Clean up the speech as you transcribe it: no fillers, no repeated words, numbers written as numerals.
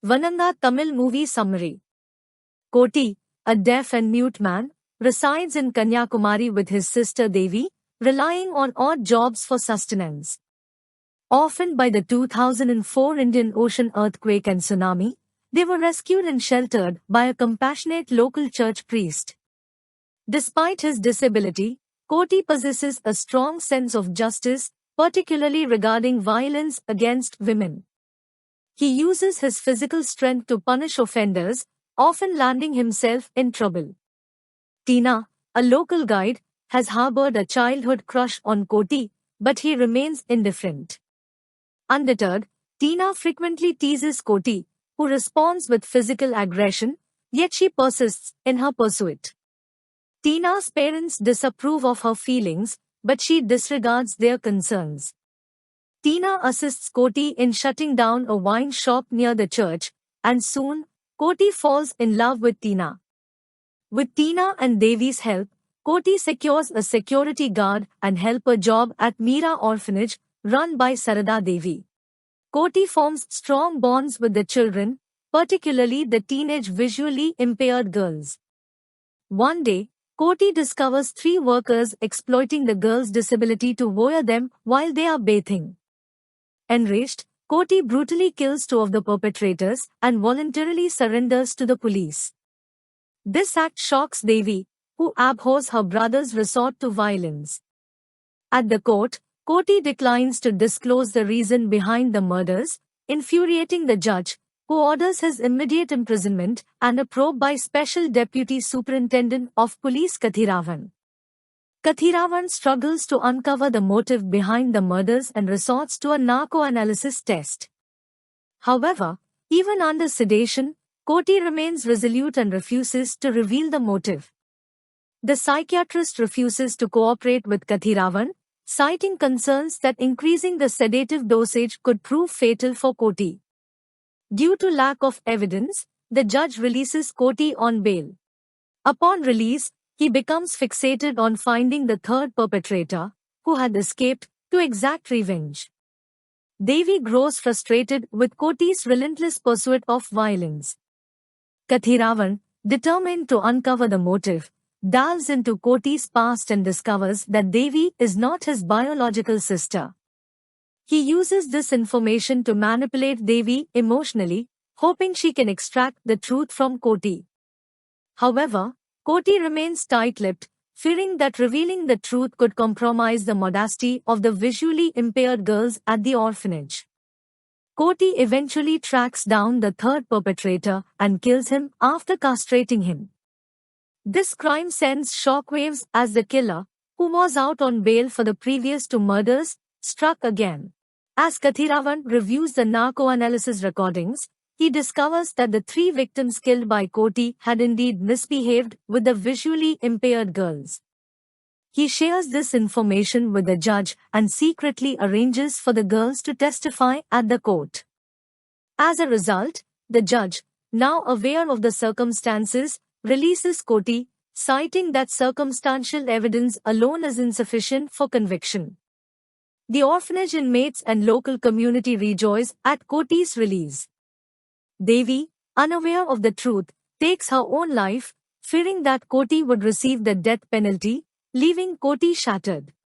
Vananga Tamil movie summary. Koti, a deaf and mute man, resides in Kanyakumari with his sister Devi, relying on odd jobs for sustenance. Orphaned by the 2004 Indian Ocean earthquake and tsunami, they were rescued and sheltered by a compassionate local church priest. Despite his disability, Koti possesses a strong sense of justice, particularly regarding violence against women. He uses his physical strength to punish offenders, often landing himself in trouble. Tina, a local guide, has harbored a childhood crush on Koti, but he remains indifferent. Undeterred, Tina frequently teases Koti, who responds with physical aggression, yet she persists in her pursuit. Tina's parents disapprove of her feelings, but she disregards their concerns. Tina assists Koti in shutting down a wine shop near the church, and soon, Koti falls in love with Tina. With Tina and Devi's help, Koti secures a security guard and helper job at Meera Orphanage, run by Sarada Devi. Koti forms strong bonds with the children, particularly the teenage visually impaired girls. One day, Koti discovers 3 workers exploiting the girls' disability to voyeur them while they are bathing. Enraged, Koti brutally kills 2 of the perpetrators and voluntarily surrenders to the police. This act shocks Devi, who abhors her brother's resort to violence. At the court, Koti declines to disclose the reason behind the murders, infuriating the judge, who orders his immediate imprisonment and a probe by Special Deputy Superintendent of Police Kathiravan. Kathiravan struggles to uncover the motive behind the murders and resorts to a narco-analysis test. However, even under sedation, Koti remains resolute and refuses to reveal the motive. The psychiatrist refuses to cooperate with Kathiravan, citing concerns that increasing the sedative dosage could prove fatal for Koti. Due to lack of evidence, the judge releases Koti on bail. Upon release, he becomes fixated on finding the 3rd perpetrator, who had escaped, to exact revenge. Devi grows frustrated with Koti's relentless pursuit of violence. Kathiravan, determined to uncover the motive, delves into Koti's past and discovers that Devi is not his biological sister. He uses this information to manipulate Devi emotionally, hoping she can extract the truth from Koti. However, Koti remains tight-lipped, fearing that revealing the truth could compromise the modesty of the visually impaired girls at the orphanage. Koti eventually tracks down the 3rd perpetrator and kills him after castrating him. This crime sends shockwaves as the killer, who was out on bail for the previous 2 murders, struck again. As Kathiravan reviews the narco-analysis recordings, he discovers that the 3 victims killed by Koti had indeed misbehaved with the visually impaired girls. He shares this information with the judge and secretly arranges for the girls to testify at the court. As a result, the judge, now aware of the circumstances, releases Koti, citing that circumstantial evidence alone is insufficient for conviction. The orphanage inmates and local community rejoice at Koti's release. Devi, unaware of the truth, takes her own life, fearing that Koti would receive the death penalty, leaving Koti shattered.